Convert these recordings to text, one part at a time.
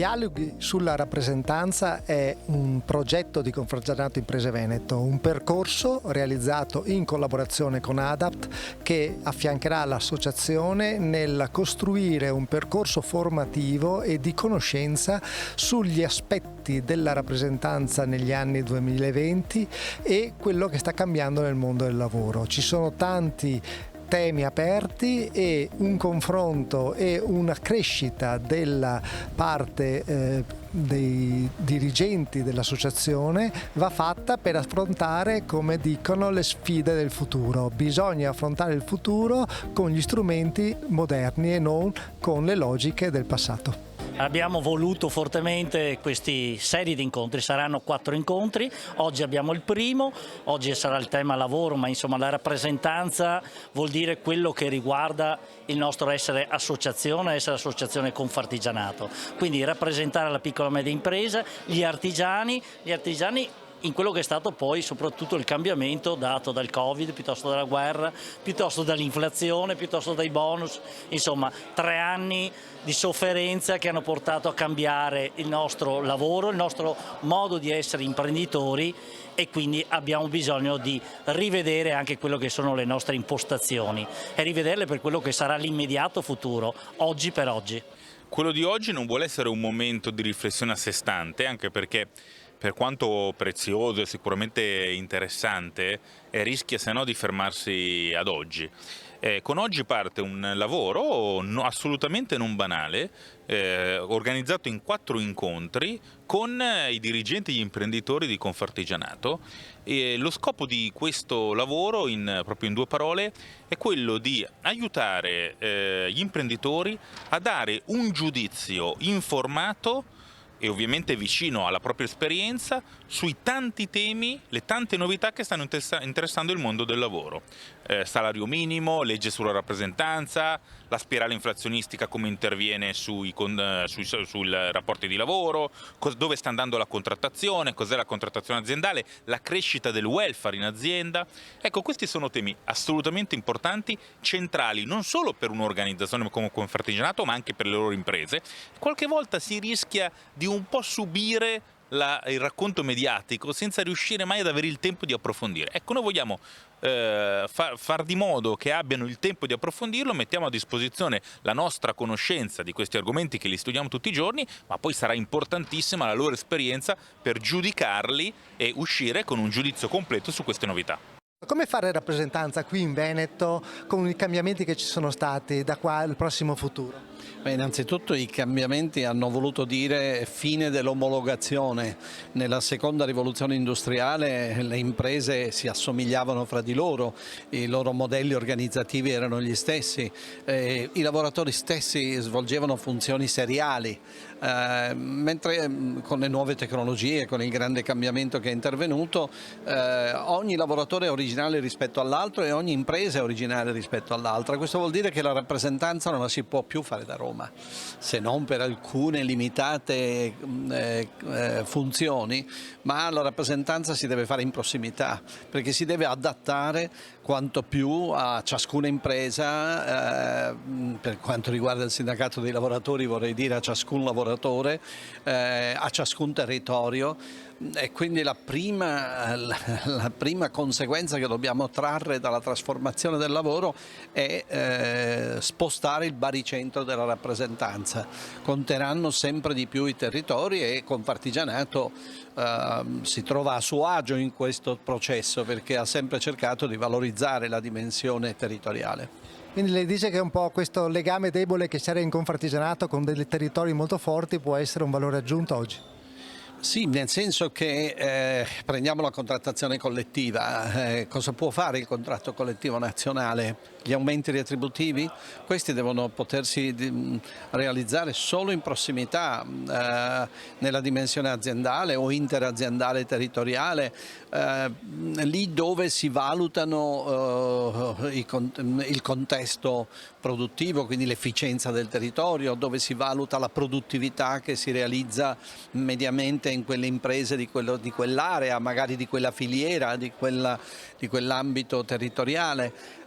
Dialoghi sulla rappresentanza è un progetto di Confartigianato Imprese Veneto, un percorso realizzato in collaborazione con ADAPT che affiancherà l'associazione nel costruire un percorso formativo e di conoscenza sugli aspetti della rappresentanza negli anni 2020 e quello che sta cambiando nel mondo del lavoro. Ci sono tanti temi aperti e un confronto e una crescita della parte dei dirigenti dell'associazione va fatta per affrontare, come dicono, le sfide del futuro. Bisogna affrontare il futuro con gli strumenti moderni e non con le logiche del passato. Abbiamo voluto fortemente questi serie di incontri, saranno 4 incontri, oggi abbiamo il primo, oggi sarà il tema lavoro, ma insomma la rappresentanza vuol dire quello che riguarda il nostro essere associazione Confartigianato, quindi rappresentare la piccola e media impresa, gli artigiani in quello che è stato poi soprattutto il cambiamento dato dal Covid, piuttosto dalla guerra, piuttosto dall'inflazione, piuttosto dai bonus, insomma 3 anni di sofferenza che hanno portato a cambiare il nostro lavoro, il nostro modo di essere imprenditori e quindi abbiamo bisogno di rivedere anche quello che sono le nostre impostazioni e rivederle per quello che sarà l'immediato futuro, oggi per oggi. Quello di oggi non vuole essere un momento di riflessione a sé stante, anche perché per quanto prezioso e sicuramente interessante, rischia se no di fermarsi ad oggi. Con oggi parte un lavoro assolutamente non banale, organizzato in 4 incontri con i dirigenti e gli imprenditori di Confartigianato. E lo scopo di questo lavoro, proprio in 2 parole, è quello di aiutare gli imprenditori a dare un giudizio informato e ovviamente vicino alla propria esperienza sui tanti temi, le tante novità che stanno interessando il mondo del lavoro. Salario minimo, legge sulla rappresentanza, la spirale inflazionistica come interviene sui rapporti di lavoro, dove sta andando la contrattazione, cos'è la contrattazione aziendale, la crescita del welfare in azienda. Ecco, questi sono temi assolutamente importanti, centrali non solo per un'organizzazione come Confartigianato ma anche per le loro imprese. Qualche volta si rischia di un po' subire il racconto mediatico senza riuscire mai ad avere il tempo di approfondire. Ecco, noi vogliamo far di modo che abbiano il tempo di approfondirlo, mettiamo a disposizione la nostra conoscenza di questi argomenti che li studiamo tutti i giorni, ma poi sarà importantissima la loro esperienza per giudicarli e uscire con un giudizio completo su queste novità. Come fare rappresentanza qui in Veneto con i cambiamenti che ci sono stati da qua al prossimo futuro? Beh, innanzitutto i cambiamenti hanno voluto dire fine dell'omologazione. Nella seconda rivoluzione industriale le imprese si assomigliavano fra di loro, i loro modelli organizzativi erano gli stessi, i lavoratori stessi svolgevano funzioni seriali, mentre con le nuove tecnologie, con il grande cambiamento che è intervenuto, ogni lavoratore è originale rispetto all'altro e ogni impresa è originale rispetto all'altra. Questo vuol dire che la rappresentanza non la si può più fare da Roma, se non per alcune limitate funzioni, ma la rappresentanza si deve fare in prossimità, perché si deve adattare quanto più a ciascuna impresa, per quanto riguarda il sindacato dei lavoratori vorrei dire a ciascun lavoratore, a ciascun territorio. E quindi la prima conseguenza che dobbiamo trarre dalla trasformazione del lavoro è spostare il baricentro della rappresentanza. Conteranno sempre di più i territori e Confartigianato si trova a suo agio in questo processo perché ha sempre cercato di valorizzare la dimensione territoriale. Quindi lei dice che un po' questo legame debole che c'era in Confartigianato con dei territori molto forti può essere un valore aggiunto oggi? Sì, nel senso che prendiamo la contrattazione collettiva, cosa può fare il contratto collettivo nazionale? Gli aumenti retributivi? Questi devono potersi realizzare solo in prossimità, nella dimensione aziendale o interaziendale territoriale, lì dove si valutano il contesto produttivo, quindi l'efficienza del territorio, dove si valuta la produttività che si realizza mediamente in quelle imprese di quell'area, magari di quella filiera, di quell'ambito territoriale.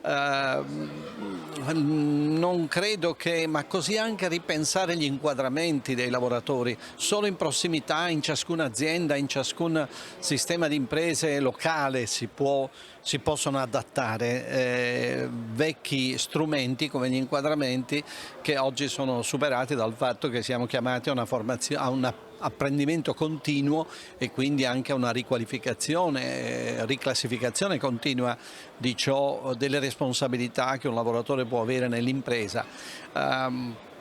Non credo che, ma così anche ripensare gli inquadramenti dei lavoratori, solo in prossimità, in ciascuna azienda, in ciascun sistema di imprese locale si possono adattare vecchi strumenti come gli inquadramenti che oggi sono superati dal fatto che siamo chiamati a una formazione, a un apprendimento continuo e quindi anche a una riqualificazione, riclassificazione continua di ciò, delle responsabilità che un lavoratore può avere nell'impresa.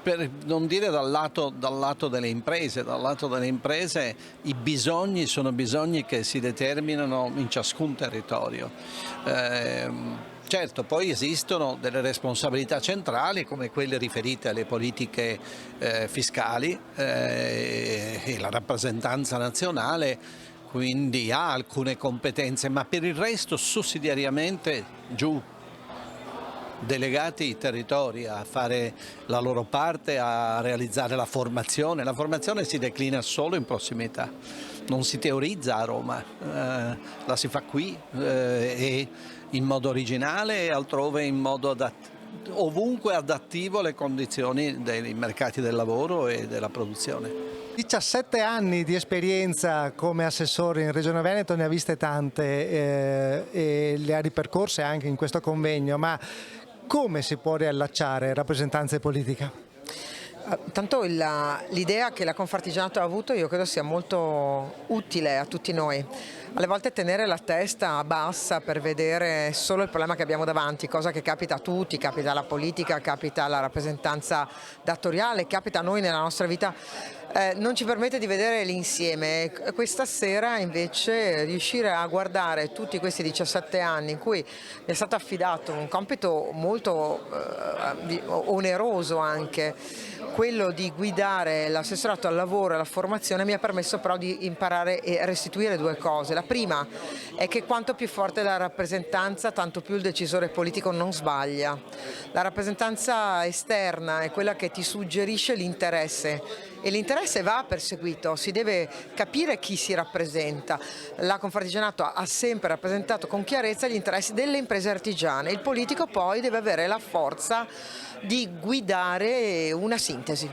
Per non dire dal lato delle imprese, i bisogni sono bisogni che si determinano in ciascun territorio. Certo, poi esistono delle responsabilità centrali come quelle riferite alle politiche fiscali e la rappresentanza nazionale quindi ha alcune competenze, ma per il resto sussidiariamente giù. Delegati i territori a fare la loro parte, a realizzare la formazione. La formazione si declina solo in prossimità, non si teorizza a Roma, la si fa qui e in modo originale e altrove in modo ovunque adattivo alle condizioni dei mercati del lavoro e della produzione. 17 anni di esperienza come assessore in Regione Veneto, ne ha viste tante e le ha ripercorse anche in questo convegno, ma come si può riallacciare rappresentanza e politica? Tanto l'idea che la Confartigianato ha avuto io credo sia molto utile a tutti noi. Alle volte tenere la testa bassa per vedere solo il problema che abbiamo davanti, cosa che capita a tutti, capita alla politica, capita alla rappresentanza datoriale, capita a noi nella nostra vita, non ci permette di vedere l'insieme. Questa sera invece riuscire a guardare tutti questi 17 anni in cui mi è stato affidato un compito molto oneroso anche, quello di guidare l'assessorato al lavoro e alla formazione, mi ha permesso però di imparare e restituire due cose. La prima è che quanto più forte è la rappresentanza, tanto più il decisore politico non sbaglia. La rappresentanza esterna è quella che ti suggerisce l'interesse e l'interesse va perseguito, si deve capire chi si rappresenta. La Confartigianato ha sempre rappresentato con chiarezza gli interessi delle imprese artigiane, il politico poi deve avere la forza di guidare una sintesi.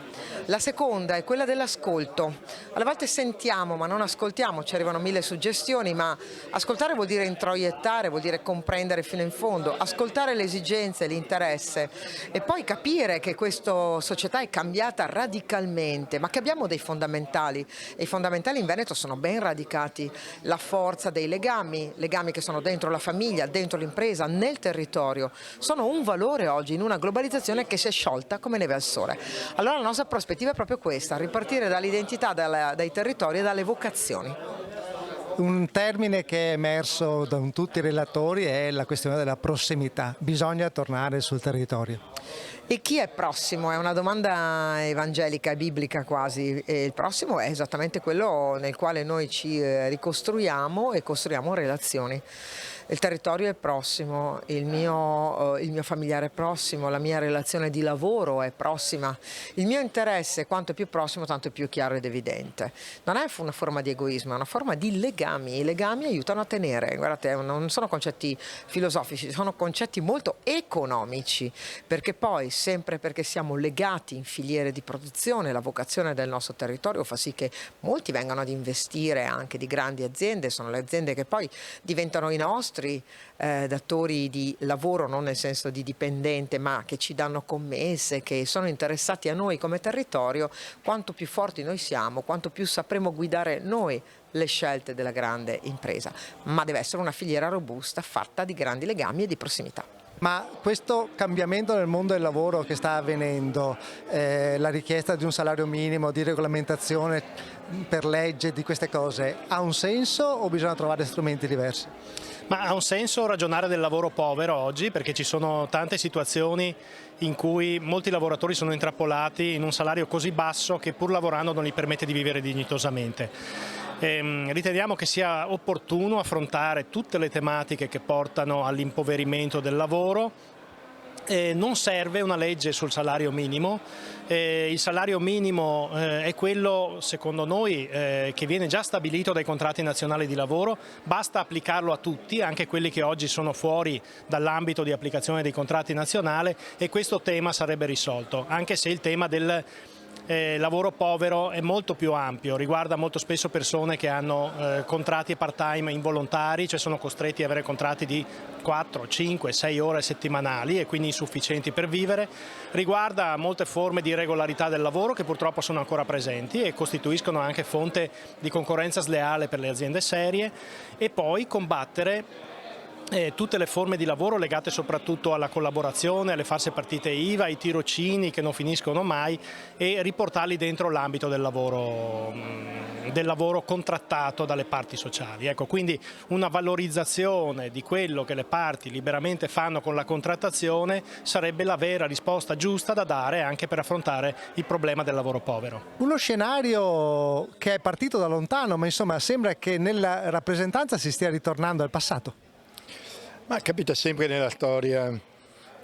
La seconda è quella dell'ascolto. Alle volte sentiamo ma non ascoltiamo, ci arrivano 1000 suggestioni, ma ascoltare vuol dire introiettare, vuol dire comprendere fino in fondo, ascoltare le esigenze, l'interesse e poi capire che questa società è cambiata radicalmente, ma che abbiamo dei fondamentali e i fondamentali in Veneto sono ben radicati. La forza dei legami che sono dentro la famiglia, dentro l'impresa, nel territorio, sono un valore oggi in una globalizzazione che si è sciolta come neve al sole. Allora la nostra prospettiva è proprio questa, ripartire dall'identità, dai territori e dalle vocazioni. Un termine che è emerso da tutti i relatori è la questione della prossimità, bisogna tornare sul territorio. E chi è prossimo? È una domanda evangelica, biblica quasi, e il prossimo è esattamente quello nel quale noi ci ricostruiamo e costruiamo relazioni. Il territorio è prossimo, il mio familiare è prossimo, la mia relazione di lavoro è prossima, il mio interesse quanto è più prossimo tanto è più chiaro ed evidente. Non è una forma di egoismo, è una forma di legami, i legami aiutano a tenere, guardate, non sono concetti filosofici, sono concetti molto economici, perché poi sempre perché siamo legati in filiere di produzione, la vocazione del nostro territorio fa sì che molti vengano ad investire anche di grandi aziende, sono le aziende che poi diventano i nostri datori di lavoro, non nel senso di dipendente, ma che ci danno commesse, che sono interessati a noi come territorio. Quanto più forti noi siamo, quanto più sapremo guidare noi le scelte della grande impresa, ma deve essere una filiera robusta fatta di grandi legami e di prossimità. Ma questo cambiamento nel mondo del lavoro che sta avvenendo, la richiesta di un salario minimo, di regolamentazione per legge di queste cose, ha un senso o bisogna trovare strumenti diversi? Ma ha un senso ragionare del lavoro povero oggi, perché ci sono tante situazioni in cui molti lavoratori sono intrappolati in un salario così basso che pur lavorando non gli permette di vivere dignitosamente. Riteniamo che sia opportuno affrontare tutte le tematiche che portano all'impoverimento del lavoro Non serve una legge sul salario minimo. Il salario minimo è quello, secondo noi, che viene già stabilito dai contratti nazionali di lavoro, basta applicarlo a tutti, anche quelli che oggi sono fuori dall'ambito di applicazione dei contratti nazionali, e questo tema sarebbe risolto, anche se il tema del lavoro povero è molto più ampio, riguarda molto spesso persone che hanno contratti part-time involontari, cioè sono costretti ad avere contratti di 4, 5, 6 ore settimanali e quindi insufficienti per vivere, riguarda molte forme di irregolarità del lavoro che purtroppo sono ancora presenti e costituiscono anche fonte di concorrenza sleale per le aziende serie, e poi combattere tutte le forme di lavoro legate soprattutto alla collaborazione, alle false partite IVA, ai tirocini che non finiscono mai, e riportarli dentro l'ambito del lavoro contrattato dalle parti sociali. Ecco, quindi una valorizzazione di quello che le parti liberamente fanno con la contrattazione sarebbe la vera risposta giusta da dare anche per affrontare il problema del lavoro povero. Uno scenario che è partito da lontano, ma insomma sembra che nella rappresentanza si stia ritornando al passato. Ma capita sempre nella storia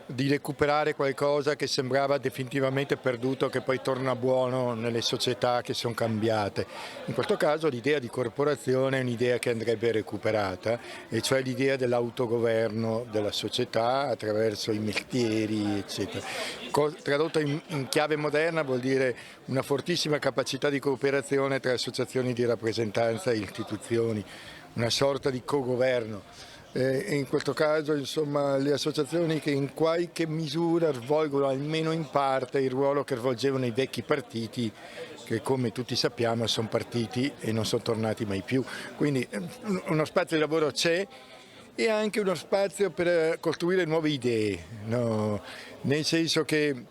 di recuperare qualcosa che sembrava definitivamente perduto, che poi torna buono nelle società che sono cambiate. In questo caso l'idea di corporazione è un'idea che andrebbe recuperata, e cioè l'idea dell'autogoverno della società attraverso i mestieri, eccetera. Tradotto in chiave moderna vuol dire una fortissima capacità di cooperazione tra associazioni di rappresentanza e istituzioni, una sorta di cogoverno. In questo caso insomma le associazioni che in qualche misura svolgono almeno in parte il ruolo che svolgevano i vecchi partiti, che come tutti sappiamo sono partiti e non sono tornati mai più. Quindi uno spazio di lavoro c'è, e anche uno spazio per costruire nuove idee, no? Nel senso che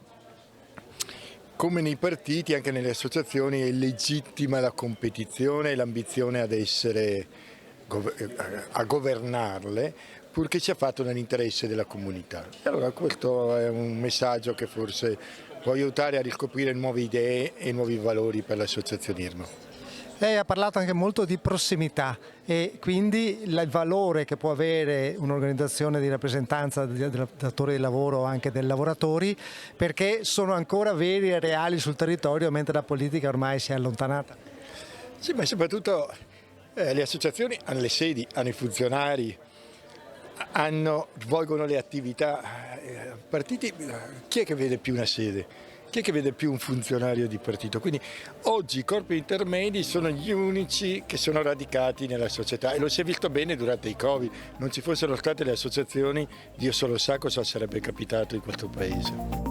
come nei partiti, anche nelle associazioni è legittima la competizione e l'ambizione a governarle, purché sia fatto nell'interesse della comunità. E allora questo è un messaggio che forse può aiutare a riscoprire nuove idee e nuovi valori per l'associazionismo. Lei ha parlato anche molto di prossimità, e quindi il valore che può avere un'organizzazione di rappresentanza del datore di lavoro o anche dei lavoratori, perché sono ancora veri e reali sul territorio, mentre la politica ormai si è allontanata. Sì, ma soprattutto le associazioni hanno le sedi, hanno i funzionari, svolgono le attività. Partiti, chi è che vede più una sede? Chi è che vede più un funzionario di partito? Quindi oggi i corpi intermedi sono gli unici che sono radicati nella società, e lo si è visto bene durante i Covid. Non ci fossero state le associazioni, Dio solo sa cosa sarebbe capitato in questo paese.